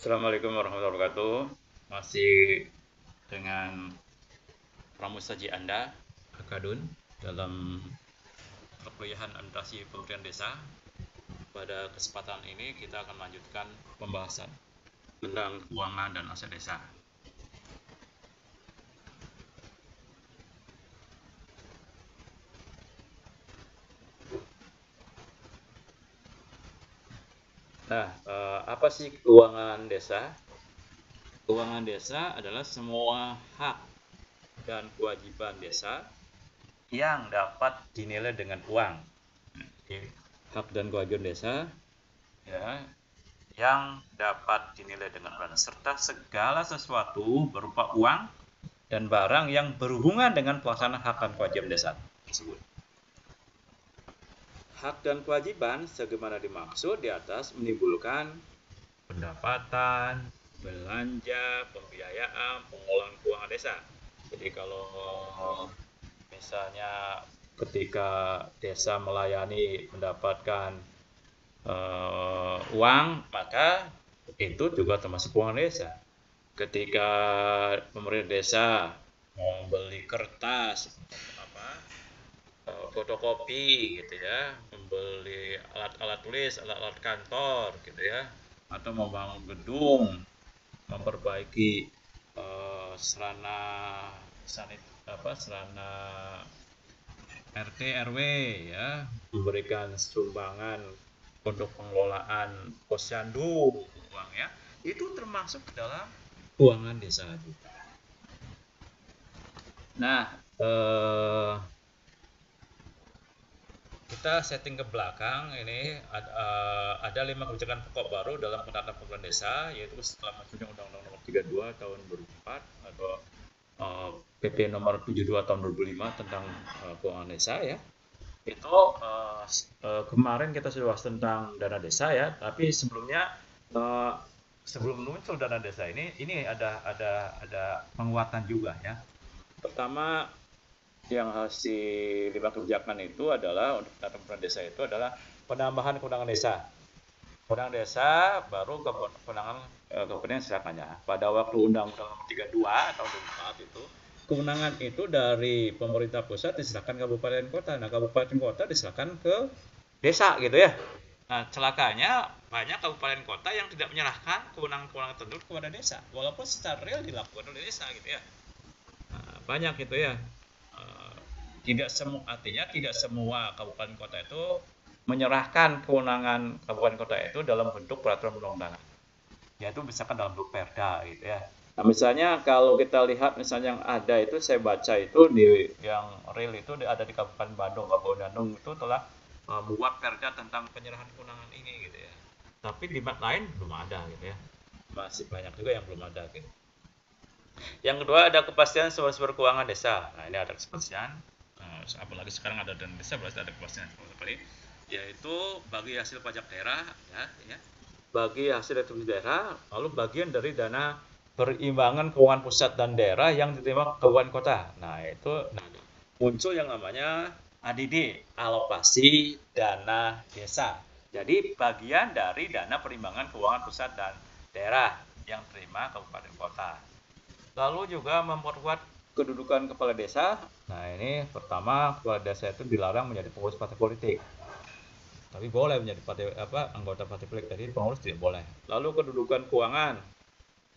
Assalamualaikum warahmatullahi wabarakatuh. Masih dengan pramusaji Anda, Akadun, dalam perkuliahan administrasi pemerintahan desa. Pada kesempatan ini kita akan melanjutkan pembahasan tentang keuangan dan aset desa. Nah, apa sih keuangan desa? Keuangan desa adalah semua hak dan kewajiban desa yang dapat dinilai dengan uang. Hak dan kewajiban desa ya yang dapat dinilai dengan uang serta segala sesuatu berupa uang dan barang yang berhubungan dengan pelaksanaan hak dan kewajiban desa tersebut. Hak dan kewajiban sebagaimana dimaksud di atas menimbulkan pendapatan, belanja, pembiayaan, pengelolaan keuangan desa. Jadi kalau misalnya ketika desa melayani mendapatkan uang, maka itu juga termasuk keuangan desa. Ketika pemerintah desa membeli kertas, fotokopi gitu ya, membeli alat-alat tulis, alat-alat kantor gitu ya, atau membangun gedung, memperbaiki sarana RT RW ya, memberikan sumbangan untuk pengelolaan posyandu uang ya, itu termasuk dalam keuangan desa juga. Nah, kita setting ke belakang ini ada 5 kebijakan pokok baru dalam penatapan pemerintahan desa, yaitu setelah munculnya Undang-Undang Nomor 32 tahun 2004 atau PP Nomor 72 tahun 2005 tentang keuangan desa ya. Itu kemarin kita sudah bahas tentang dana desa ya, tapi sebelumnya sebelum muncul dana desa ini ada penguatan juga ya. Pertama, yang hasil 5 kebijakan itu adalah untuk penatapan pemerintahan desa itu adalah penambahan kewenangan desa. Kewenangan desa baru kewenangan kabupaten silakannya. Pada waktu Undang-Undang Nomor 32 tahun 2004 itu kewenangan itu dari pemerintah pusat diserahkan kabupaten kota. Nah, kabupaten kota diserahkan ke desa gitu ya. Nah, celakanya banyak kabupaten kota yang tidak menyerahkan kewenangan-kewenangan tersebut kepada desa, walaupun secara real dilakukan oleh desa gitu ya. Nah, banyak gitu ya. Artinya tidak semua kabupaten kota itu menyerahkan kewenangan kabupaten kota itu dalam bentuk peraturan undang-undangan. Yaitu misalkan dalam bentuk perda gitu ya. Nah, misalnya kalau kita lihat misalnya yang ada itu saya baca itu di yang real itu ada di Kabupaten Bandung. Kabupaten Bandung itu telah membuat perda tentang penyerahan kewenangan ini gitu ya. Tapi di tempat lain belum ada gitu ya. Masih banyak juga yang belum ada gitu. Yang kedua ada kepastian sumber-sumber keuangan desa. Nah, ini ada kepastian apalagi sekarang ada dana desa berarti ada kepastian sekali, yaitu bagi hasil pajak daerah ya, bagi hasil retribusi daerah, lalu bagian dari dana perimbangan keuangan pusat dan daerah yang diterima kabupaten kota. Nah, itu muncul yang namanya ADD, alokasi dana desa. Jadi bagian dari dana perimbangan keuangan pusat dan daerah yang diterima kabupaten kota. Lalu juga memperkuat kedudukan kepala desa. Nah, ini pertama, kepala desa itu dilarang menjadi pengurus partai politik. Tapi boleh menjadi anggota partai politik, jadi pengurus tidak boleh. Lalu kedudukan keuangan.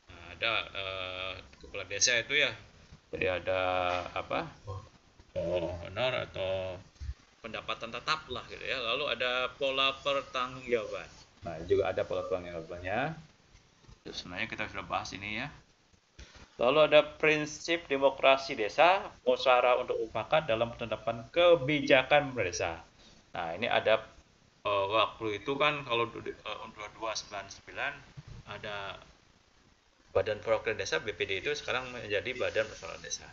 Nah, ada kepala desa itu ya. Jadi ada honor atau pendapatan tetap lah gitu ya. Lalu ada pola pertanggungjawaban. Nah, juga ada pola pertanggungjawabannya. Sebenarnya kita sudah bahas ini ya. Lalu ada prinsip demokrasi desa, musyawarah untuk mufakat dalam penetapan kebijakan desa. Nah, ini ada waktu itu kan kalau 2299 ada Badan Perwakilan Desa BPD itu sekarang menjadi Badan Perwakilan Desa.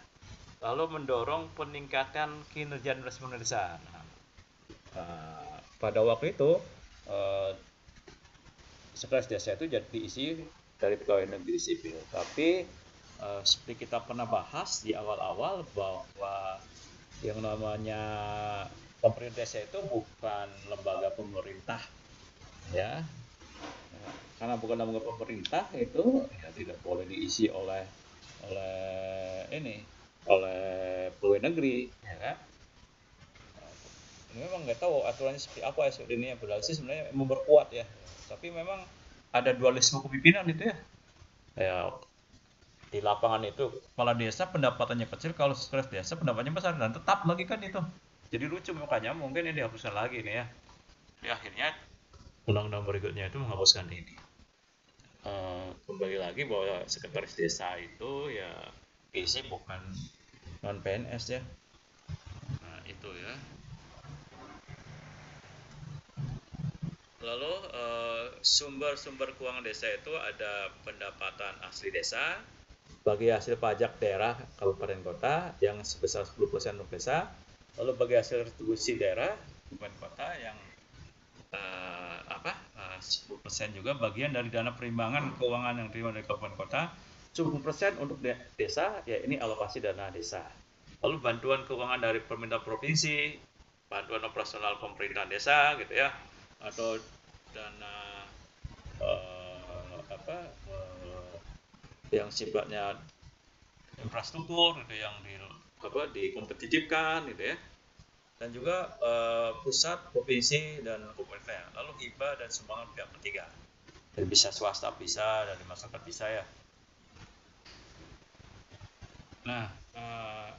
Lalu mendorong peningkatan kinerja administrasi desa. Nah, pada waktu itu sekretaris desa itu jadi diisi dari pegawai negeri sipil, tapi seperti kita pernah bahas di awal-awal bahwa yang namanya pemerintah desa itu bukan lembaga pemerintah ya, Nah, karena bukan tanggung jawab pemerintah itu ya tidak boleh diisi oleh ini oleh pegawai negeri, ya kan? Ini memang nggak tahu aturannya seperti apa ya ini yang berarti sebenarnya memperkuat ya. Tapi memang ada dualisme kepemimpinan itu ya. Ya di lapangan itu kepala desa pendapatannya kecil, kalau stres desa pendapatannya besar dan tetap lagi kan itu. Jadi lucu, makanya mungkin ini dihapuskan lagi nih ya. Di akhirnya undang-undang berikutnya itu menghapuskan ini. Kembali lagi bahwa sekretaris desa itu ya isi bukan non PNS ya. Nah itu ya. Lalu sumber-sumber keuangan desa itu ada pendapatan asli desa, bagi hasil pajak daerah kabupaten kota yang sebesar 10% untuk desa, lalu bagi hasil retribusi daerah kabupaten kota yang 10% juga bagian dari dana perimbangan keuangan yang diterima dari kabupaten kota, 10% untuk desa, ya ini alokasi dana desa. Lalu bantuan keuangan dari pemerintah provinsi, bantuan operasional pemerintahan desa gitu ya, atau dana yang sifatnya infrastruktur gitu yang dikompetitifkan gitu ya, dan juga pusat, provinsi dan kabupaten, lalu hibah dan sumbangan pihak ketiga, dan bisa swasta bisa, dari masyarakat bisa ya. Nah,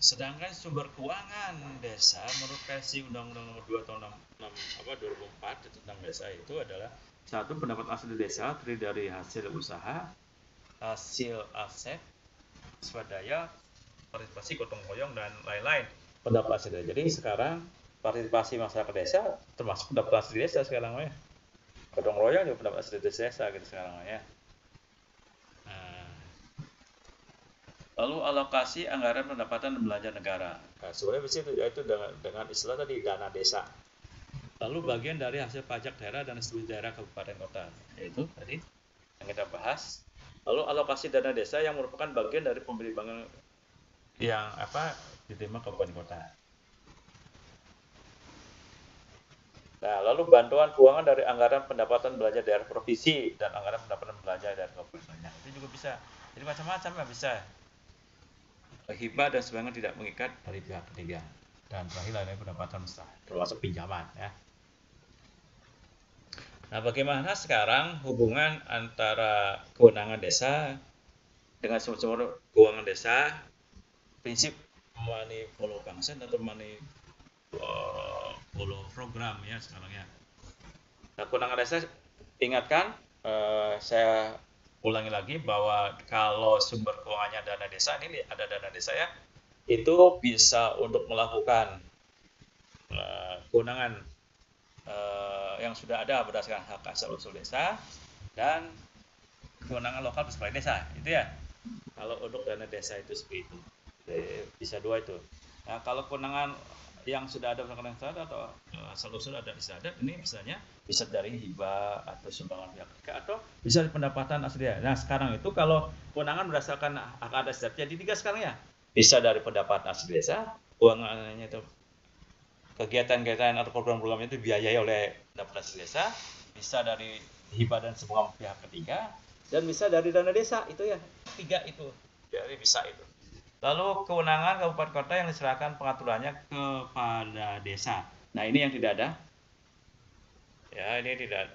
sedangkan sumber keuangan desa menurut versi Undang-Undang Nomor 2 Tahun 2004 tentang desa itu adalah satu, pendapat asli desa terdiri dari hasil usaha, hasil aset, swadaya, partisipasi gotong royong dan lain-lain. Pendapat asli desa. Jadi sekarang partisipasi masyarakat desa termasuk pendapat asli desa sekarang ya. Gotong royong juga pendapat asli desa gitu sekarang ya. Lalu alokasi anggaran pendapatan dan belanja negara. Nah, sebenarnya itu yaitu dengan istilah tadi dana desa. Lalu bagian dari hasil pajak daerah dan distribusi daerah kabupaten kota. Yaitu tadi yang kita bahas. Lalu alokasi dana desa yang merupakan bagian dari pembimbingan yang diterima kabupaten kota. Nah, lalu bantuan keuangan dari anggaran pendapatan belanja daerah provinsi dan anggaran pendapatan belanja daerah kabupaten. Itu juga bisa. Jadi macam-macam ya bisa. Hibah dan sumbangan tidak mengikat dari pihak ketiga, dan terakhir adalah pendapatan besar termasuk pinjaman ya. Nah, bagaimana sekarang hubungan antara kewenangan desa dengan sumber-sumber keuangan desa, prinsip money follow function atau money follow program ya sekarang ya. Nah, kewenangan desa, ingatkan, saya ulangi lagi bahwa kalau sumber keuangannya dana desa, ini ada dana desa ya, itu bisa untuk melakukan kewenangan yang sudah ada berdasarkan hak asal usul desa dan kewenangan lokal bersama desa itu ya. Kalau untuk dana desa itu seperti itu, bisa dua itu. Nah, kalau kewenangan yang sudah ada berdasarkan desa atau asal usul ada bisa ada, ini misalnya bisa dari hibah atau sumbangan pihak ketiga atau bisa dari pendapatan asli. Nah, sekarang itu kalau kewenangan berdasarkan hak adat jadi tiga sekarang ya, bisa dari pendapatan asli desa, keuangannya itu kegiatan-kegiatan atau program-program itu dibiayai oleh pendapatan asli desa, bisa dari hibah dan sumbangan pihak ketiga, dan bisa dari dana desa itu ya, tiga itu, jadi bisa itu. Lalu kewenangan kabupaten kota yang diserahkan pengaturannya kepada desa. Nah, ini yang tidak ada. Ya, ini tidak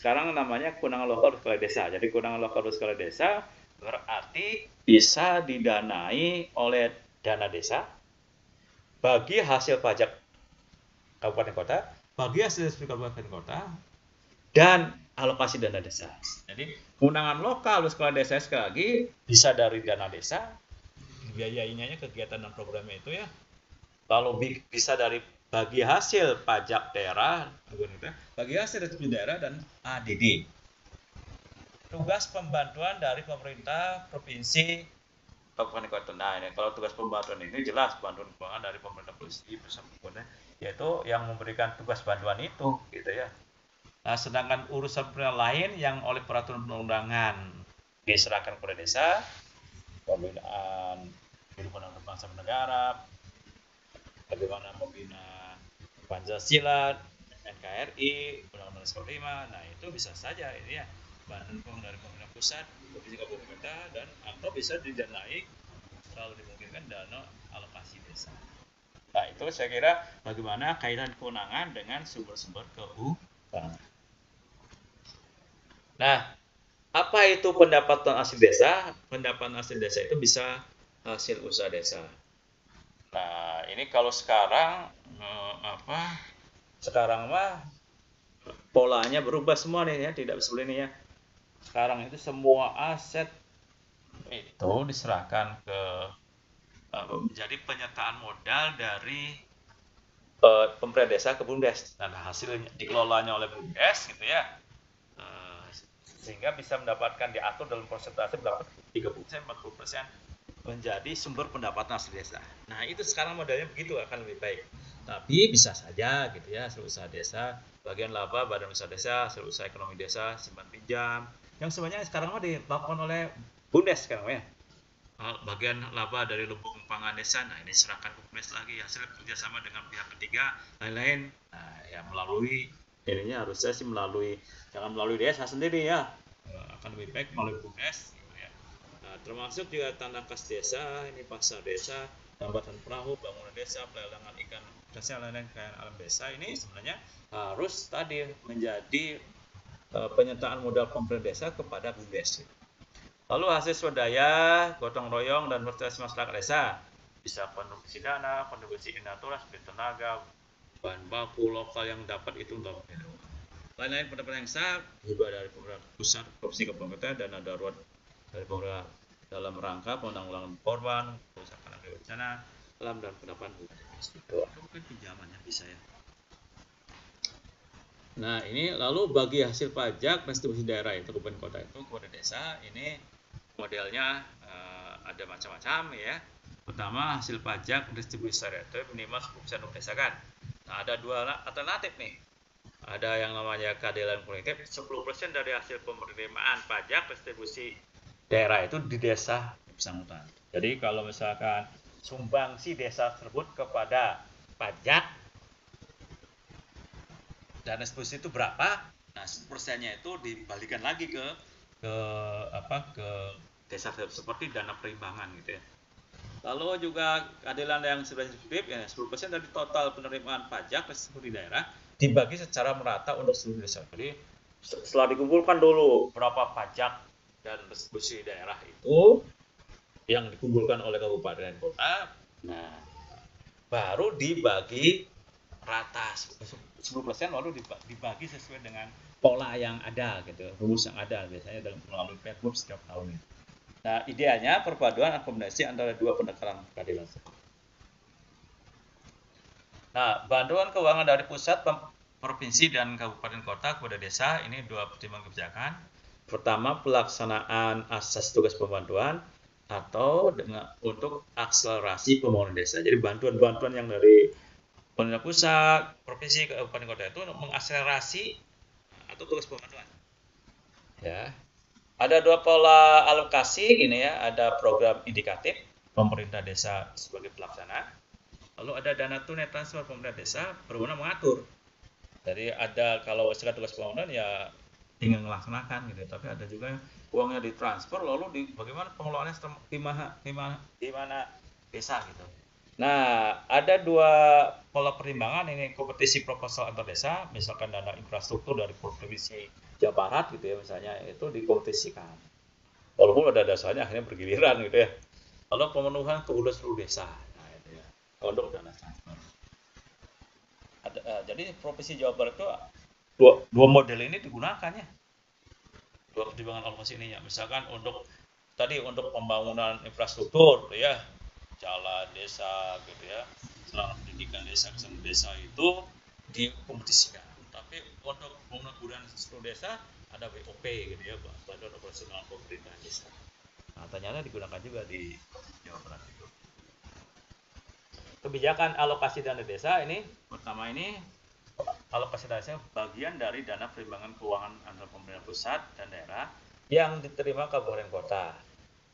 sekarang namanya kewenangan lokal skala desa. Jadi kewenangan lokal skala desa berarti bisa didanai oleh dana desa bagi hasil pajak kabupaten kota, bagi hasil kabupaten kota, dan alokasi dana desa. Jadi kewenangan lokal skala desa sekali lagi bisa dari dana desa, biayainya kegiatan dan programnya itu ya. Lalu bisa dari bagi hasil pajak daerah, bagi hasil retribusi daerah dan ADD. Tugas pembantuan dari pemerintah provinsi kabupaten kota. Nah, ini kalau tugas pembantuan ini jelas bantuan keuangan dari pemerintah provinsi bersama yaitu yang memberikan tugas bantuan itu gitu ya. Nah, sedangkan urusan lain yang oleh peraturan perundangan diserahkan kepada desa, pembinaan kehidupan bangsa dan negara, bagaimana membina Pancasila, NKRI, Undang-Undang 45. Nah, itu bisa saja ini ya bantuan dari pemerintah pusat, provinsi kabupaten kota, dan atau bisa didanai kalau dimungkinkan dana alokasi desa. Nah, itu saya kira bagaimana kaitan kewenangan dengan sumber-sumber keuangan. Nah, apa itu pendapatan asli desa? Pendapatan asli desa itu bisa hasil usaha desa. Nah, ini kalau sekarang sekarang mah polanya berubah semua nih ya, tidak seperti ini ya. Sekarang itu semua aset itu diserahkan ke menjadi penyertaan modal dari pemerintah desa ke BUMDes, dan hasilnya dikelolanya oleh BUMDes gitu ya, sehingga bisa mendapatkan diatur dalam persentase berapa 30%, 40% menjadi sumber pendapatan asli desa. Nah, itu sekarang modelnya begitu akan lebih baik. Tapi bisa saja gitu ya, hasil usaha desa, bagian laba badan usaha desa, hasil usaha ekonomi desa, simpan pinjam, yang sebenarnya sekarang mah dilakukan oleh BUMDes sekarang ya. Bagian laba dari lumbung pangan desa, nah ini serahkan ke BUMDes lagi, hasil kerjasama dengan pihak ketiga, lain-lain. Nah, ya melalui ininya harusnya sih jangan melalui desa sendiri ya, akan lebih baik melalui BUMDes. Nah, termasuk juga tanah kas desa, ini pasar desa, tambatan perahu, bangunan desa, pelelangan ikan, dan lain-lain kekayaan alam desa ini sebenarnya harus tadi menjadi penyertaan modal pemerintah desa kepada BUMDes. Lalu hasil swadaya, gotong royong, dan partisipasi masyarakat desa bisa kontribusi dana, kontribusi inaturas, tenaga, bahan baku lokal yang dapat itu untuk lain-lain pendapatan yang sah juga dari pemerintah pusat, provinsi kabupaten, dana darurat dari pemerintah dalam rangka penanggulangan korban, kerusakan akibat bencana alam, dan pendapat itu bukan pinjamannya bisa ya. Nah, ini lalu bagi hasil pajak restitusi daerah itu kabupaten kota itu kepada desa, ini modelnya ada macam-macam ya. Pertama, hasil pajak restitusi daerah itu minimal 10% untuk desa kan. Nah, ada dua alternatif nih. Ada yang namanya keadilan kolektif, 10% dari hasil penerimaan pajak restitusi daerah itu di desa bersangkutan. Jadi kalau misalkan sumbangsi desa tersebut kepada pajak dan restitusi itu berapa, nah 10%-nya itu dibalikan lagi ke desa seperti dana perimbangan gitu ya. Lalu juga keadilan yang subjektif ya 10% dari total penerimaan pajak restitusi daerah dibagi secara merata untuk seluruh desa. Jadi setelah dikumpulkan dulu berapa pajak dan restitusi daerah itu yang dikumpulkan oleh kabupaten dan kota, nah baru dibagi rata 10% lalu dibagi sesuai dengan pola yang ada gitu, rumus yang ada biasanya dalam melalui Pergub setiap tahun. Nah, ideanya perpaduan akomodasi antara dua pendekatan keadilan. Nah, bantuan keuangan dari pusat, provinsi, dan kabupaten kota kepada desa ini dua pertimbangan kebijakan. Pertama, pelaksanaan asas tugas pembantuan atau untuk akselerasi pembangunan desa. Jadi bantuan-bantuan yang dari pemerintah pusat, provinsi, kabupaten kota itu mengakselerasi atau tugas pembantuan. Ya. Ada dua pola alokasi ini ya, ada program indikatif pemerintah desa sebagai pelaksana. Lalu ada dana tunai transfer pemerintah desa berwenang mengatur. Jadi ada kalau sekarang tugas pembangunan ya tinggal melaksanakan gitu, tapi ada juga uangnya ditransfer lalu bagaimana pengelolaannya di mana desa gitu. Nah, ada dua pola pertimbangan ini kompetisi proposal antar desa, misalkan dana infrastruktur dari provinsi Jawa Barat gitu ya misalnya itu dikompetisikan. Walaupun ada dasarnya akhirnya bergiliran gitu ya. Lalu pemenuhan kebutuhan seluruh desa, nah itu ya untuk dana transfer. Jadi provinsi Jawa Barat itu dua model ini digunakannya. Dua pertimbangan alokasi ini ya, misalkan untuk pembangunan infrastruktur ya, jalan desa gitu ya, sarana pendidikan desa, kesehatan desa itu dikompetisikan. Tapi untuk pembangunan kebutuhan seluruh desa ada BOP gitu ya, Badan Operasional Pemerintahan Desa. Nah, ternyata digunakan juga di Jawa Barat itu. Kebijakan alokasi dana desa ini pertama ini alokasi dana desa bagian dari dana perimbangan keuangan antara pemerintah pusat dan daerah yang diterima kabupaten kota.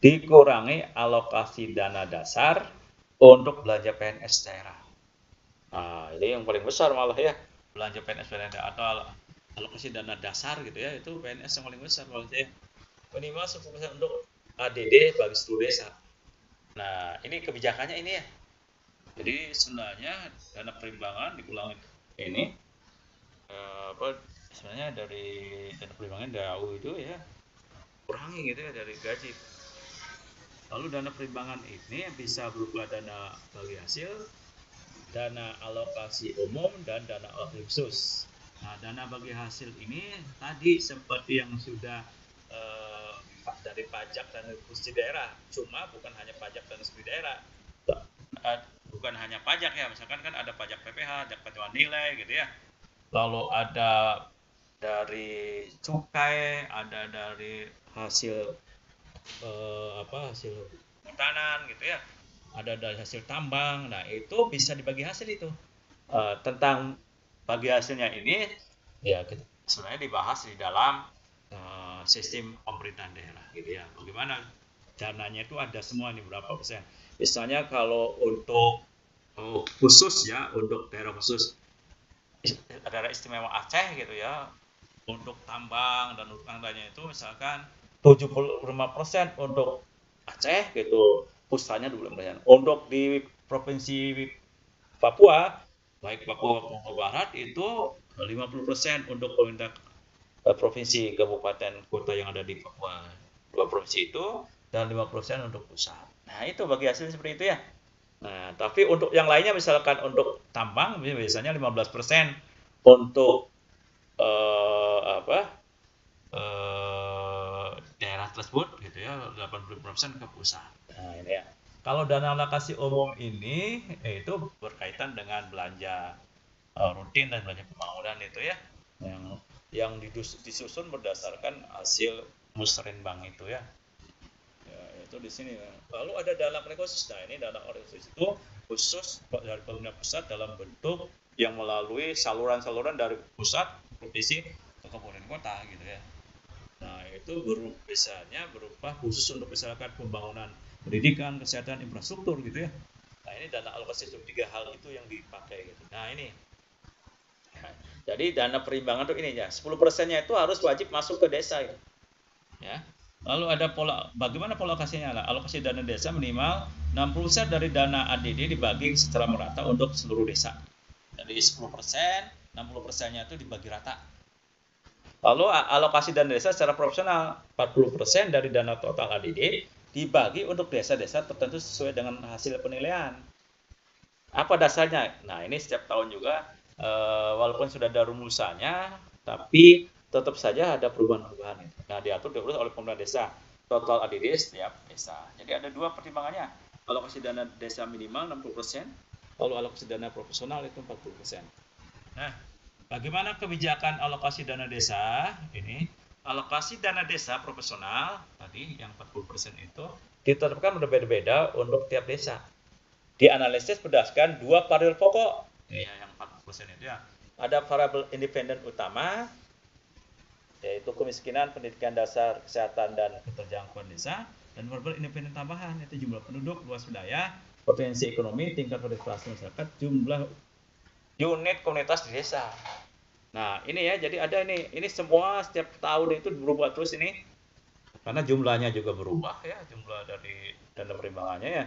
Dikurangi alokasi dana dasar untuk belanja PNS daerah. Nah, ini yang paling besar malah ya. belanja PNS atau alokasi dana dasar gitu ya, itu PNS yang paling besar kalau saya. Minimal 10% untuk ADD bagi seluruh desa. Nah, ini kebijakannya ini ya. Jadi sebenarnya dana perimbangan dikulangi ini apa sebenarnya dari dana perimbangan DAU itu ya kurangi gitu ya dari gaji. Lalu dana perimbangan ini bisa berupa dana bagi hasil, dana alokasi umum, dan dana alokasi khusus. Nah, dana bagi hasil ini tadi seperti yang sudah eh, dari pajak dan subsidi daerah, cuma bukan hanya pajak dan subsidi daerah, bukan hanya pajak ya, misalkan kan ada pajak PPh, pajak penjualan nilai gitu ya, lalu ada dari cukai, ada dari hasil hasil hutanan gitu ya, ada dari hasil tambang. Nah, itu bisa dibagi hasil itu. Tentang bagi hasilnya ini ya sebenarnya dibahas di dalam sistem pemerintahan daerah gitu ya. Bagaimana dananya itu ada semua nih berapa persen. Misalnya kalau untuk khusus ya, untuk daerah khusus daerah istimewa Aceh gitu ya, untuk tambang dan untuk lainnya itu misalkan 75% untuk Aceh gitu, pusatnya 25%. Untuk di provinsi Papua, baik Papua maupun Barat itu 50% untuk pemerintah provinsi, kabupaten, kota yang ada di Papua. Dua provinsi itu dan 50% untuk pusat. Nah, itu bagi hasil seperti itu ya. Nah, tapi untuk yang lainnya misalkan untuk tambang biasanya 15% untuk apa daerah tersebut gitu ya, 80% ke pusat. Nah, ini ya. Kalau dana alokasi umum ini itu berkaitan dengan belanja rutin dan belanja pembangunan itu ya, yang disusun berdasarkan hasil musrenbang itu ya. Ya, itu di sini. Lalu ada dana khusus. Nah, ini dana khusus itu khusus dari pemerintah pusat dalam bentuk yang melalui saluran-saluran dari pusat, provinsi, ke kabupaten kota gitu ya. Nah, itu biasanya berupa khusus untuk misalkan pembangunan pendidikan, kesehatan, infrastruktur gitu ya. Nah, ini dana alokasi untuk 3 hal itu yang dipakai gitu. Nah, ini. Nah, jadi dana perimbangan itu ini ya, 10%-nya itu harus wajib masuk ke desa gitu. Ya. Lalu ada bagaimana pola alokasinya lah? Alokasi dana desa minimal 60% dari dana ADD dibagi secara merata untuk seluruh desa. Jadi 10%, 60%-nya itu dibagi rata. Lalu alokasi dana desa secara proporsional, 40% dari dana total ADD dibagi untuk desa-desa tertentu sesuai dengan hasil penilaian. Apa dasarnya? Nah, ini setiap tahun juga walaupun sudah ada rumusannya, tapi tetap saja ada perubahan-perubahan. Nah, diatur oleh pemerintah desa. Total ADD setiap desa. Jadi ada dua pertimbangannya. Alokasi dana desa minimal 60%, lalu alokasi dana proporsional itu 40%. Nah, bagaimana kebijakan alokasi dana desa ini? Alokasi dana desa proporsional tadi yang 40% itu ditetapkan berbeda-beda untuk tiap desa. Dianalisis berdasarkan 2 variabel pokok. Ya, yang 40% itu ya. Ada variabel independen utama yaitu kemiskinan, pendidikan dasar, kesehatan dan keterjangkauan desa, dan variabel independen tambahan yaitu jumlah penduduk, luas wilayah, potensi ekonomi, tingkat partisipasi masyarakat, jumlah unit komunitas di desa. Nah, ini ya, jadi ada ini semua setiap tahun itu berubah terus ini. Karena jumlahnya juga berubah ya, jumlah dari dana perimbangannya ya.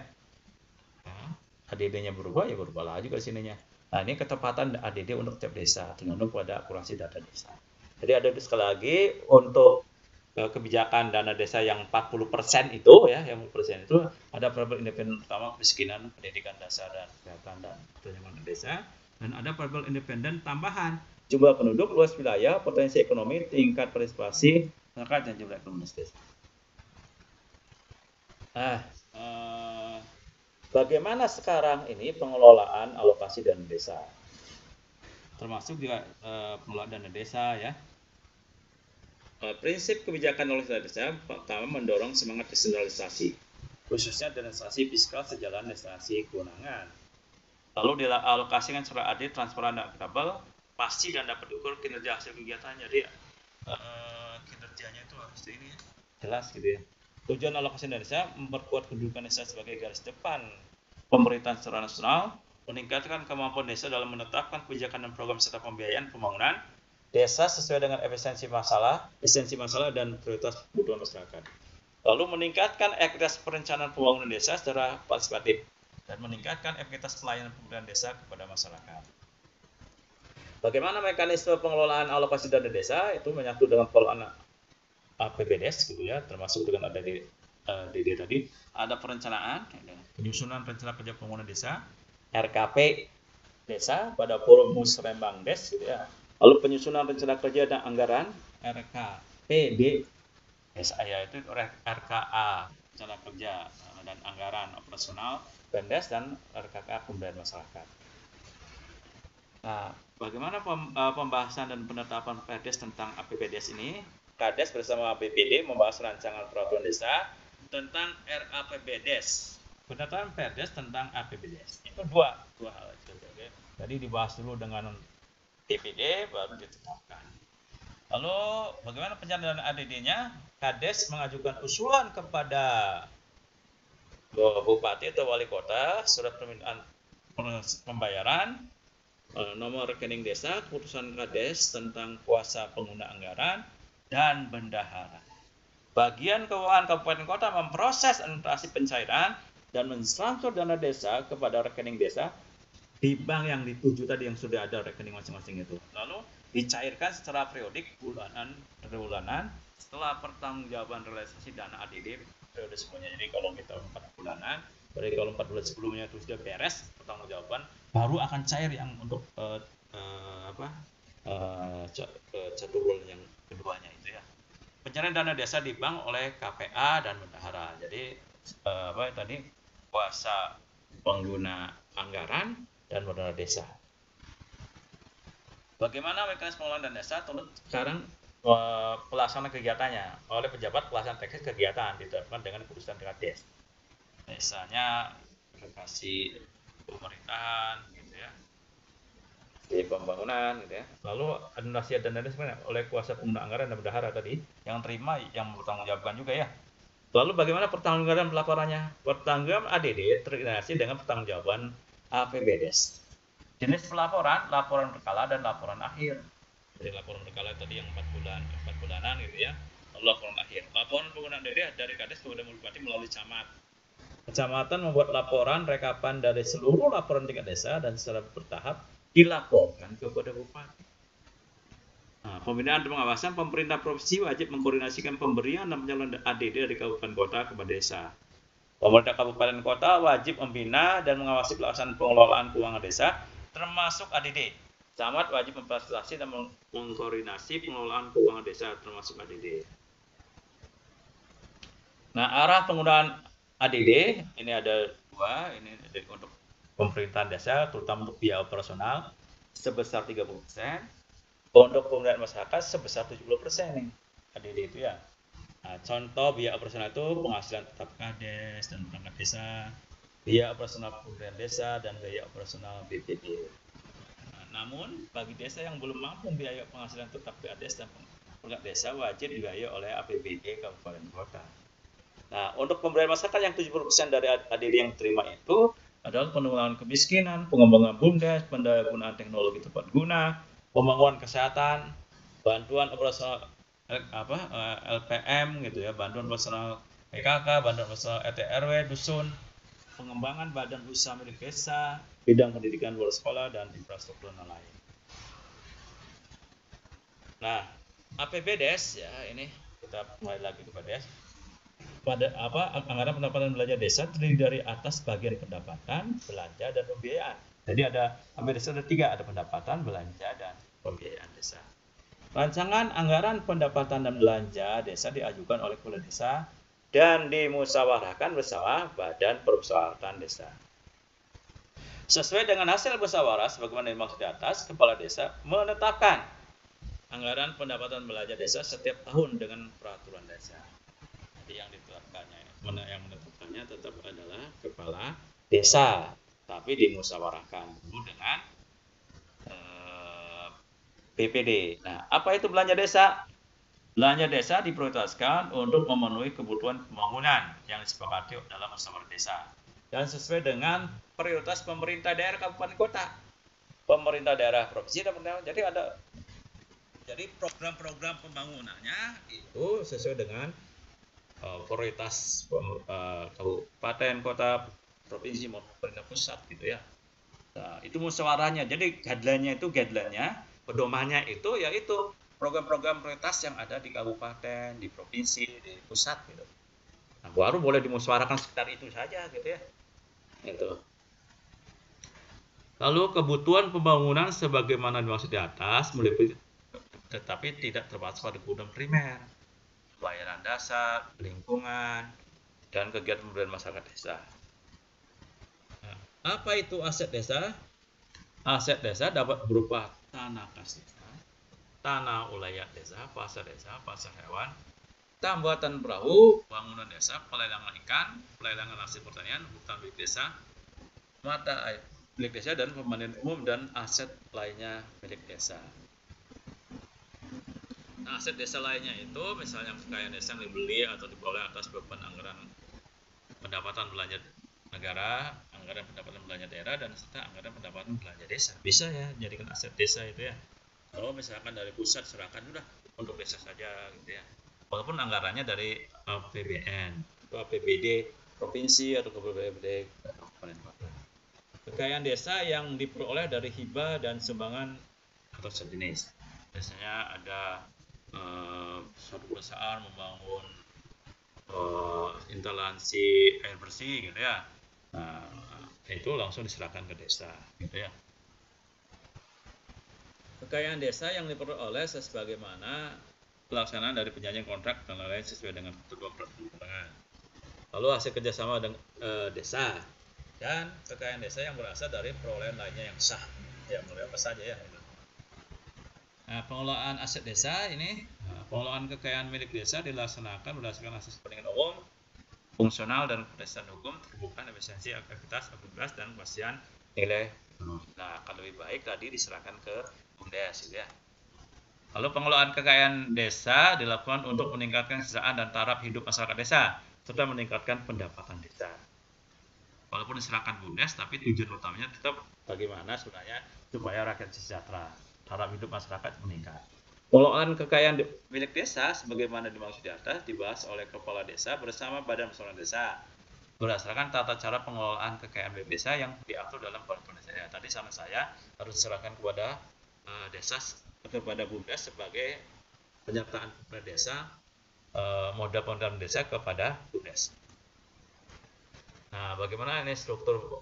Nah, ADD-nya berubah ya berubah lagi ke sininya. Nah, ini ketepatan ADD untuk tiap desa, tergantung pada akurasi data desa. Jadi ada sekali lagi untuk kebijakan dana desa yang 40% itu ya, yang 40% itu ada variabel independen utama kemiskinan, pendidikan dasar dan kesehatan dan keterjangkauan desa, dan ada variabel independen tambahan jumlah penduduk, luas wilayah, potensi ekonomi, tingkat partisipasi masyarakat dan jumlah ekonomi desa. Nah, bagaimana sekarang ini pengelolaan alokasi dana desa? Termasuk juga pengelolaan dana desa ya. Prinsip kebijakan alokasi dana desa pertama mendorong semangat desentralisasi, khususnya desentralisasi fiskal sejalan desentralisasi kewenangan. Lalu dialokasikan secara adil, transparan dan akuntabel, pasti dan dapat diukur kinerja hasil kegiatan. Jadi kinerjanya itu harus ini jelas gitu ya. Tujuan alokasi dana desa memperkuat kedudukan desa sebagai garis depan pemerintahan secara nasional, meningkatkan kemampuan desa dalam menetapkan kebijakan dan program serta pembiayaan pembangunan desa sesuai dengan efisiensi masalah dan prioritas kebutuhan masyarakat. Lalu meningkatkan efektivitas perencanaan pembangunan desa secara partisipatif dan meningkatkan efektivitas pelayanan pemerintahan desa kepada masyarakat. Bagaimana mekanisme pengelolaan alokasi dana desa? Itu menyatu dengan pengelolaan APBDes gitu ya, termasuk dengan ada di DD tadi, ada perencanaan, penyusunan rencana kerja pembangunan desa, RKP desa pada forum musrembang des gitu ya. Lalu penyusunan rencana kerja dan anggaran, RKPD desa ya, itu RKA rencana kerja dan anggaran operasional Pendes dan RKK pemberdayaan masyarakat. Nah, bagaimana pembahasan dan penetapan Perdes tentang APBDes ini? Kades bersama BPD membahas rancangan peraturan desa tentang RAPBDes. Penetapan Perdes tentang APBDes. Itu dua hal. Jadi dibahas dulu dengan BPD baru ditetapkan. Lalu bagaimana pencairan ADD-nya? Kades mengajukan usulan kepada bupati atau wali kota surat permintaan pembayaran, nomor rekening desa, keputusan Kades tentang kuasa pengguna anggaran, dan bendahara. Bagian keuangan kabupaten kota memproses administrasi pencairan dan mentransfer dana desa kepada rekening desa di bank yang dituju tadi yang sudah ada rekening masing-masing itu. Lalu dicairkan secara periodik bulanan setelah pertanggungjawaban realisasi dana ADD periode sebelumnya. Jadi kalau kita 4 bulanan, berarti kalau 4 bulan sebelumnya itu sudah beres pertanggungjawaban, baru akan cair yang untuk 1 bulan yang keduanya itu ya. Pencairan dana desa di bank oleh KPA dan bendahara. Jadi tadi kuasa pengguna anggaran dan bendahara desa. Bagaimana mekanisme pengelolaan dana desa? Sekarang pelaksana kegiatannya oleh pejabat pelaksana teknis kegiatan diterapkan dengan keputusan Kades. Misalnya lokasi pemerintahan gitu ya, di pembangunan gitu ya. Lalu administrasi dana desa oleh kuasa pengguna anggaran dan bendahara tadi yang terima yang bertanggungjawabkan juga ya. Lalu bagaimana pertanggungjawaban pelaporannya? Pertanggungjawaban ADD terintegrasi dengan pertanggungjawaban APBDes. Jenis pelaporan, laporan berkala dan laporan akhir. Jadi laporan berkala tadi yang 4 bulanan gitu ya. Lalu laporan akhir. Laporan penggunaan dana dari Kades kepada Bupati melalui camat. Kecamatan membuat laporan rekapan dari seluruh laporan tingkat desa dan secara bertahap dilaporkan kepada Bupati. Nah, pembinaan dan pengawasan, pemerintah provinsi wajib mengkoordinasikan pemberian dan penyaluran ADD dari kabupaten kota kepada desa. Pemerintah kabupaten kota wajib membina dan mengawasi pelaksanaan pengelolaan keuangan desa, termasuk ADD. Camat wajib memfasilitasi dan mengkoordinasi pengelolaan keuangan desa, termasuk ADD. Nah, arah penggunaan ADD ini ada 2, ini untuk pemerintahan desa, terutama untuk biaya operasional sebesar 30%, untuk pemberdayaan masyarakat sebesar 70% nih ADD itu ya. Nah, contoh biaya operasional itu penghasilan tetap Kades dan perangkat desa, biaya operasional pemberdayaan desa dan biaya operasional BPD. Nah, namun bagi desa yang belum mampu biaya penghasilan tetap Kades dan perangkat desa wajib dibiayai oleh APBD kabupaten kota. Nah, untuk pemberdayaan masyarakat yang 70% dari ADD yang terima itu adalah penanggulangan kemiskinan, pengembangan BUMDes, pendayagunaan teknologi tepat guna, pembangunan kesehatan, bantuan operasional LPM gitu ya, bantuan operasional PKK, bantuan operasional RT/RW, dusun, pengembangan badan usaha milik desa, bidang pendidikan luar sekolah dan infrastruktur dan lain. Nah, APBDes ya, ini kita mulai lagi kepada des. Pada anggaran pendapatan belanja desa terdiri dari atas bagian pendapatan, belanja dan pembiayaan. Jadi ada APBDes ada 3, ada pendapatan, belanja dan pembiayaan desa. Rancangan anggaran pendapatan dan belanja desa diajukan oleh kepala desa dan dimusyawarahkan bersama Badan Permusyawaratan Desa. Sesuai dengan hasil musyawarah sebagaimana dimaksud di atas, kepala desa menetapkan anggaran pendapatan belanja desa setiap tahun dengan peraturan desa. Jadi yang menetapkannya tetap adalah kepala desa, tapi dimusyawarahkan dulu dengan BPD. Nah, apa itu belanja desa? Belanja desa diprioritaskan untuk memenuhi kebutuhan pembangunan yang disepakati dalam musyawarah desa dan sesuai dengan prioritas pemerintah daerah kabupaten kota, pemerintah daerah provinsi dan pemerintah. Jadi program-program pembangunannya itu sesuai dengan prioritas kabupaten, kota, provinsi maupun pemerintah pusat gitu ya. Nah, itu musyawarahnya. Jadi guideline-nya, pedomannya itu yaitu program-program prioritas yang ada di kabupaten, di provinsi, di pusat gitu. Nah, baru boleh dimusyawarahkan sekitar itu saja gitu ya. Itu. Lalu kebutuhan pembangunan sebagaimana dimaksud di atas meliputi tetapi tidak terbatas pada kebutuhan primer, pelayanan dasar, lingkungan, dan kegiatan pemberdayaan masyarakat desa. Nah, apa itu aset desa? Aset desa dapat berupa tanah kas desa, tanah ulayat desa, pasar hewan, tambuhan perahu, bangunan desa, pelelangan ikan, pelelangan hasil pertanian, hutan milik desa, mata air milik desa, dan pemandian umum dan aset lainnya milik desa. Nah, aset desa lainnya itu misalnya kekayaan desa yang dibeli atau diperoleh atas beban anggaran pendapatan belanja negara, anggaran pendapatan belanja daerah, dan serta anggaran pendapatan belanja desa. Bisa ya jadikan aset desa itu ya. Kalau misalkan dari pusat serahkan udah untuk desa saja gitu ya. Walaupun anggarannya dari APBN atau APBD provinsi atau APBD kabupaten kota. Kekayaan desa yang diperoleh dari hibah dan sumbangan atau sejenis. Biasanya ada suatu perusahaan membangun instalasi air bersih gitu ya. Nah, itu langsung diserahkan ke desa gitu ya. Kekayaan desa yang diperoleh sebagaimana pelaksanaan dari perjanjian kontrak dan lain-lain sesuai dengan ketentuan peraturan. Lalu hasil kerjasama dengan desa dan kekayaan desa yang berasal dari perolehan lainnya yang sah. Ya, mulai apa saja ya. Nah, pengelolaan aset desa ini, pengelolaan kekayaan milik desa dilaksanakan berdasarkan asas kepentingan umum, fungsional dan berdasarkan hukum, terbuka, efisiensi, aktivitas, dan kepastian nilai. Nah, kalau lebih baik tadi diserahkan ke BUMDes gitu ya. Lalu pengelolaan kekayaan desa dilakukan untuk meningkatkan kesejahteraan dan taraf hidup masyarakat desa serta meningkatkan pendapatan desa. Walaupun diserahkan BUMDes, tapi tujuan utamanya tetap bagaimana sebenarnya supaya rakyat sejahtera, taraf hidup masyarakat meningkat. Pengelolaan kekayaan milik desa sebagaimana dimaksud di atas dibahas oleh kepala desa bersama Badan Musyawarah Desa berdasarkan tata cara pengelolaan kekayaan milik desa yang diatur dalam peraturan desa. Tadi sama saya harus diserahkan kepada desa atau kepada BUMDes sebagai penyertaan kepada desa, modal pengelolaan desa kepada BUMDes. Nah, bagaimana ini struktur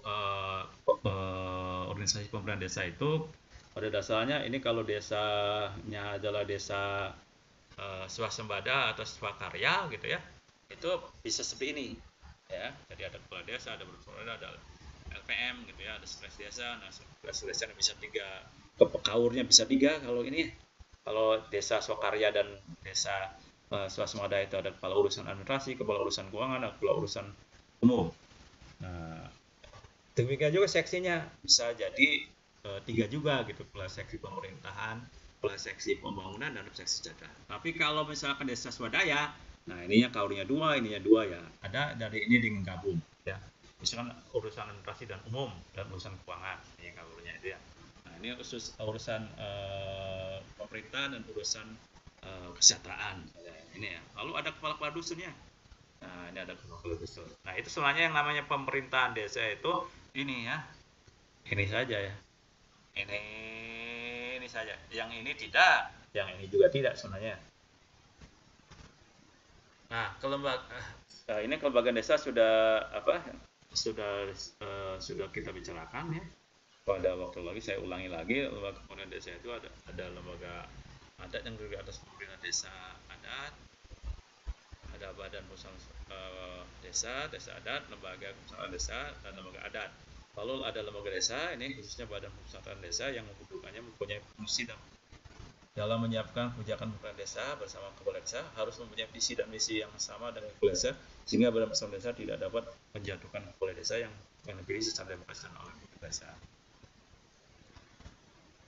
organisasi pemerintahan desa itu? Pada dasarnya ini kalau desanya adalah desa swasembada atau swakarya gitu ya, itu bisa seperti ini ya. Jadi ada kepala desa, ada bersuara, ada LPM gitu ya, ada sekretaris desa. Nah, sekretaris desa bisa 3, kepekaurnya bisa 3 kalau ini. Kalau desa swakarya dan desa swasembada itu ada kepala urusan administrasi, kepala urusan keuangan, dan kepala urusan umum. Nah, demikian juga seksinya bisa jadi 3 juga gitu, kepala seksi pemerintahan, kepala seksi pembangunan, dan seksi sejahtera. Tapi kalau misalkan desa swadaya, nah ininya kaurnya 2, ininya 2 ya. Ada dari ini dengan gabung ya. Misalkan urusan administrasi dan umum dan urusan keuangan, ini kaurnya itu ya. Nah, ini khusus urusan pemerintahan dan urusan kesejahteraan ini ya. Lalu ada kepala dusunnya. Nah, ini ada kepala dusun. Nah, itu sebenarnya yang namanya pemerintahan desa itu ini ya. Ini saja ya. Ini saja. Yang ini tidak, yang ini juga tidak sebenarnya. Nah, ini kelembagaan desa sudah sudah kita bicarakan ya. Pada waktu lagi saya ulangi lagi, lembaga pemerintahan desa itu ada lembaga adat yang berdiri atas pemerintahan desa adat, ada badan usaha desa adat, lembaga usaha desa, dan lembaga adat. Lalu ada lembaga desa, ini khususnya Badan Pusat Desa yang mempunyai fungsi dalam menyiapkan kebijakan pemerintahan desa bersama kepala desa, harus mempunyai visi dan misi yang sama dengan kepala desa, sehingga Badan Pusat Desa tidak dapat menjatuhkan kepala desa yang dipilih secara demokratis oleh kepala desa.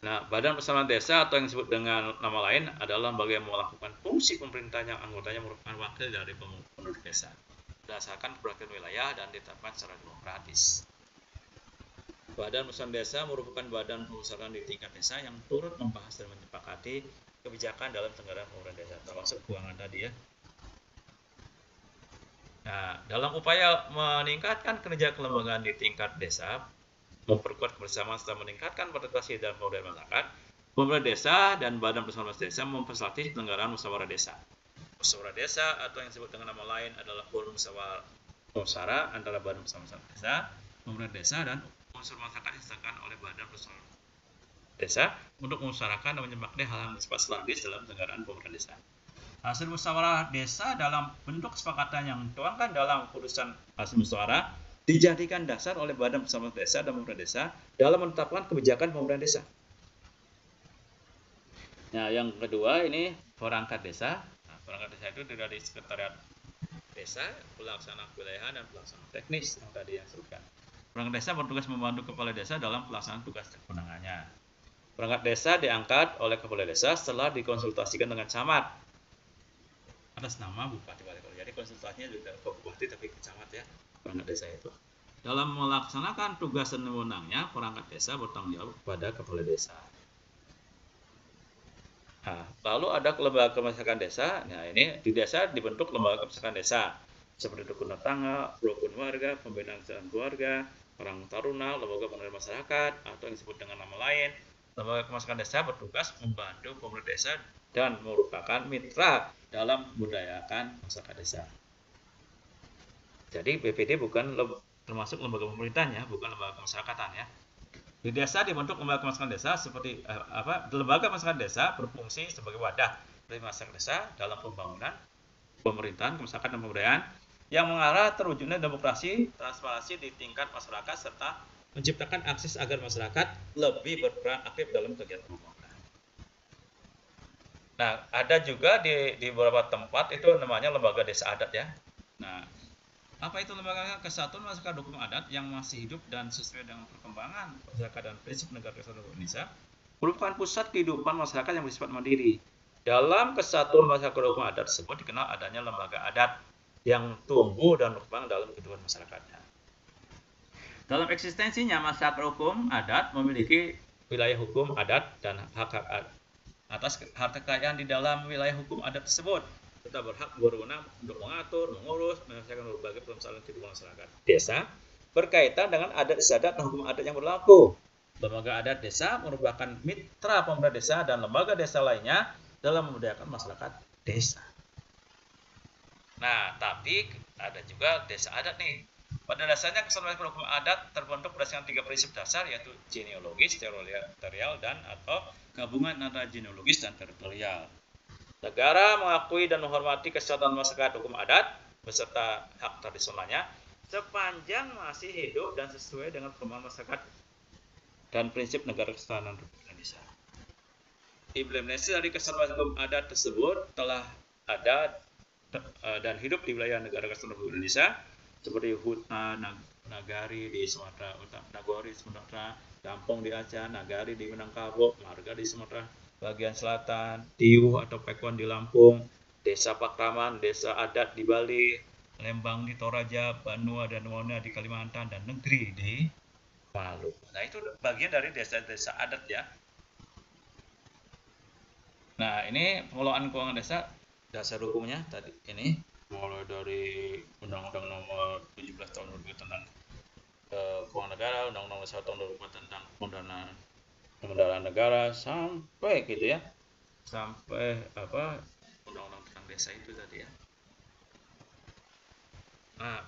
Nah, Badan Pusat Desa atau yang disebut dengan nama lain adalah lembaga yang melakukan fungsi pemerintahan yang anggotanya merupakan wakil dari penduduk desa berdasarkan perwakilan wilayah dan ditetapkan secara demokratis. Badan Permusyawaratan Desa merupakan badan permusyawaratan di tingkat desa yang turut membahas dan menyepakati kebijakan dalam penyelenggaraan pemerintahan desa, termasuk keuangan tadi ya. Nah, dalam upaya meningkatkan kinerja kelembagaan di tingkat desa, memperkuat kebersamaan serta meningkatkan partisipasi dalam pemberdayaan masyarakat, pemerintah desa dan badan permusyawaratan desa memfasilitasi penyelenggaraan musyawarah desa. Musyawarah desa atau yang disebut dengan nama lain adalah forum musyawarah antara badan permusyawaratan desa, pemerintah desa dan unsur masyarakat disediakan oleh badan permusyawaratan desa untuk memusyawarahkan dan menyepakati hal-hal yang bersifat strategis dalam penyelenggaraan pemerintahan desa. Hasil musyawarah desa dalam bentuk kesepakatan yang dituangkan dalam putusan hasil musyawarah dijadikan dasar oleh badan permusyawaratan desa dan pemerintah desa dalam menetapkan kebijakan pemerintahan desa. Nah, yang kedua ini perangkat desa. Nah, perangkat desa itu dari sekretariat desa, pelaksana kewilayahan dan pelaksana teknis yang tadi yang disebutkan. Perangkat desa bertugas membantu kepala desa dalam pelaksanaan tugas dan kewenangannya. Perangkat desa diangkat oleh kepala desa setelah dikonsultasikan dengan camat atas nama bupati wali kota. Jadi konsultasinya juga ke bupati tapi ke camat ya, perangkat desa itu. Dalam melaksanakan tugas dan wewenangnya, perangkat desa bertanggung jawab kepada kepala desa. Nah, lalu ada lembaga kemasyarakatan desa. Nah, ini di desa dibentuk lembaga kemasyarakatan desa seperti rukun tetangga, rukun warga, pembinaan keluarga, orang taruna, lembaga penerima masyarakat, atau yang disebut dengan nama lain. Lembaga kemasyarakatan desa bertugas membantu pemerintah desa dan merupakan mitra dalam membudayakan masyarakat desa. Jadi BPD bukan termasuk lembaga pemerintahnya, bukan lembaga kemasyarakatan ya. Di desa dibentuk lembaga kemasyarakatan desa seperti lembaga kemasyarakatan desa berfungsi sebagai wadah dari masyarakat desa dalam pembangunan, pemerintahan, kemasyarakatan dan pemberdayaan yang mengarah terwujudnya demokrasi, transparansi di tingkat masyarakat serta menciptakan akses agar masyarakat lebih berperan aktif dalam kegiatan pembangunan. Nah, ada juga di beberapa tempat itu namanya lembaga desa adat ya. Nah, apa itu lembaga? Kesatuan Masyarakat Hukum Adat yang masih hidup dan sesuai dengan perkembangan masyarakat dan prinsip negara kesatuan Indonesia merupakan pusat kehidupan masyarakat yang bersifat mandiri. Dalam Kesatuan Masyarakat Hukum Adat tersebut dikenal adanya lembaga adat yang tumbuh dan berkembang dalam kehidupan masyarakatnya. Dalam eksistensinya, masyarakat hukum adat memiliki wilayah hukum adat dan hak-hak atas harta kekayaan di dalam wilayah hukum adat tersebut. Serta berhak berwenang untuk mengatur, mengurus, menyelesaikan berbagai permasalahan kehidupan masyarakat desa berkaitan dengan adat istiadat dan hukum adat yang berlaku. Lembaga adat desa merupakan mitra pemerintah desa dan lembaga desa lainnya dalam memberdayakan masyarakat desa. Nah, tapi ada juga desa adat nih. Pada dasarnya Kesatuan Hukum Adat terbentuk berdasarkan 3 prinsip dasar, yaitu genealogis, teritorial, dan atau gabungan antara genealogis dan teritorial. Negara mengakui dan menghormati kesatuan masyarakat hukum adat beserta hak tradisionalnya sepanjang masih hidup dan sesuai dengan perkembangan masyarakat dan prinsip negara kesatuan Republik Indonesia. Implementasi dari kesatuan hukum adat tersebut telah ada dan hidup di wilayah negara kesatuan Republik Indonesia seperti hutan, nagari di Sumatera Utara, nagori di Sumatera, kampung di Aceh, nagari di Minangkabau, marga di Sumatera bagian selatan, Tiuh atau Pekuan di Lampung, desa Pakraman, desa adat di Bali, Lembang di Toraja, Banua dan Wona di Kalimantan, dan negeri di Palu. Nah, itu bagian dari desa-desa adat ya. Nah, ini pengelolaan keuangan desa, dasar hukumnya tadi ini mulai dari Undang-Undang Nomor 17 Tahun 2000 tentang keuangan negara, Undang-Undang 1 Tahun 2004 tentang pendanaan negara, sampai gitu ya, sampai undang-undang tentang desa itu tadi ya. Nah,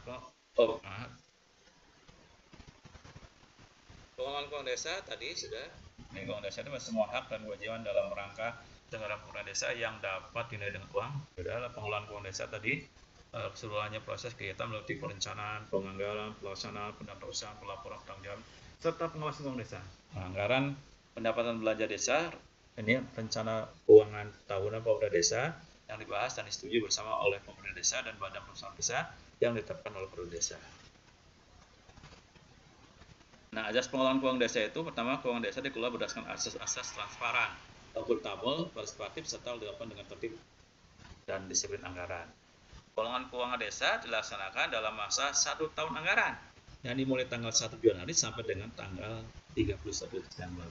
keuangan desa tadi sudah. Ini keuangan desa itu semua hak dan kewajiban dalam rangka penyelenggaraan pemerintahan desa yang dapat dinilai dengan uang. Adalah pengelolaan keuangan desa tadi keseluruhannya proses kegiatan melalui perencanaan, penganggaran, pelaksanaan, pendaftaran usaha, pelaporan tanggung jawab, serta pengawasan keuangan desa. Anggaran pendapatan belanja desa, ini rencana keuangan tahunan pemerintah desa yang dibahas dan disetujui bersama oleh pemerintah desa dan badan permusyawaratan desa yang ditetapkan oleh pemerintah desa. Nah, asas pengelolaan keuangan desa itu pertama, keuangan desa dikelola berdasarkan asas-asas transparan, akuntabel, partisipatif, serta dilakukan dengan tertib dan disiplin anggaran. Pengelolaan keuangan desa dilaksanakan dalam masa 1 tahun anggaran. yang dimulai tanggal 1 Januari sampai dengan tanggal 31 Desember.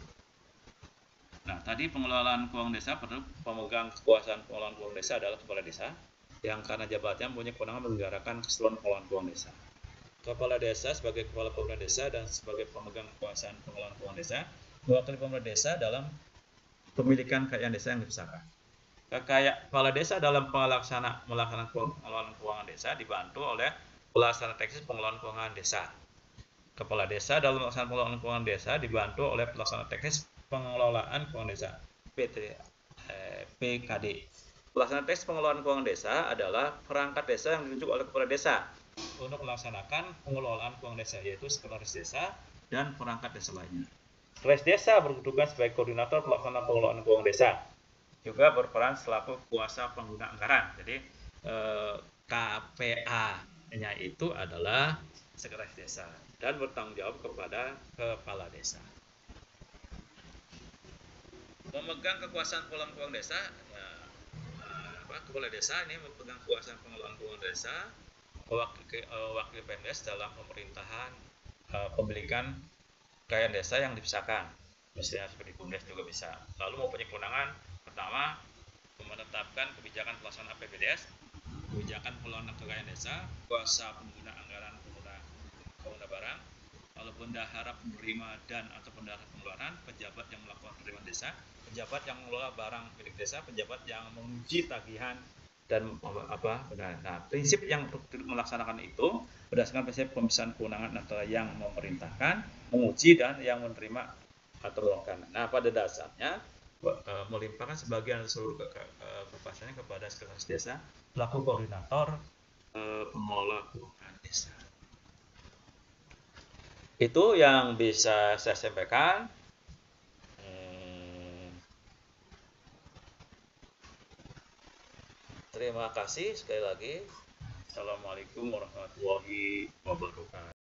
Nah, tadi pengelolaan keuangan desa, pemegang kekuasaan pengelolaan keuangan desa adalah kepala desa yang karena jabatannya punya kewenangan menyelenggarakan keseluruhan pengelolaan keuangan desa. Kepala desa sebagai kepala pemerintah desa dan sebagai pemegang kekuasaan pengelolaan keuangan desa mewakili pemerintah desa dalam pemilikan kekayaan desa yang dipisahkan. Kepala desa dalam melaksanakan pengelolaan keuangan desa dibantu oleh pelaksana teknis pengelolaan keuangan desa. Kepala desa dalam melaksanakan pengelolaan keuangan desa dibantu oleh pelaksana teknis pengelolaan keuangan desa PKD. Pelaksana teknis pengelolaan keuangan desa adalah perangkat desa yang ditunjuk oleh kepala desa untuk melaksanakan pengelolaan keuangan desa, yaitu sekretaris desa dan perangkat desa lainnya. Sekretaris desa bertugas sebagai koordinator pelaksana pengelolaan keuangan desa, juga berperan selaku kuasa pengguna anggaran. Jadi KPA-nya itu adalah sekretaris desa dan bertanggung jawab kepada kepala desa. Memegang kekuasaan pengelolaan keuangan desa, kepala desa ini memegang kekuasaan pengelolaan keuangan desa, wakil Pemdes dalam pemerintahan pemilikan kekayaan desa yang dipisahkan. Misalnya seperti Bumdes juga bisa. Lalu mempunyai kewenangan pertama menetapkan kebijakan pelaksanaan APBDes, kebijakan pengelolaan kekayaan desa, kuasa pengguna anggaran pengguna barang, lalu bendahara penerima dan atau bendahara pengeluaran, pejabat yang melakukan penerimaan desa, pejabat yang mengelola barang milik desa, pejabat yang menguji tagihan dan Nah, prinsip yang untuk melaksanakan itu berdasarkan prinsip pemisahan kewenangan antara yang memerintahkan, menguji dan yang menerima atau melakukan. Nah, pada dasarnya melimpahkan sebagian seluruh kekuasaannya kepada sekretaris desa selaku koordinator pengelola keuangan desa. Itu yang bisa saya sampaikan. Terima kasih sekali lagi. Assalamualaikum warahmatullahi wabarakatuh.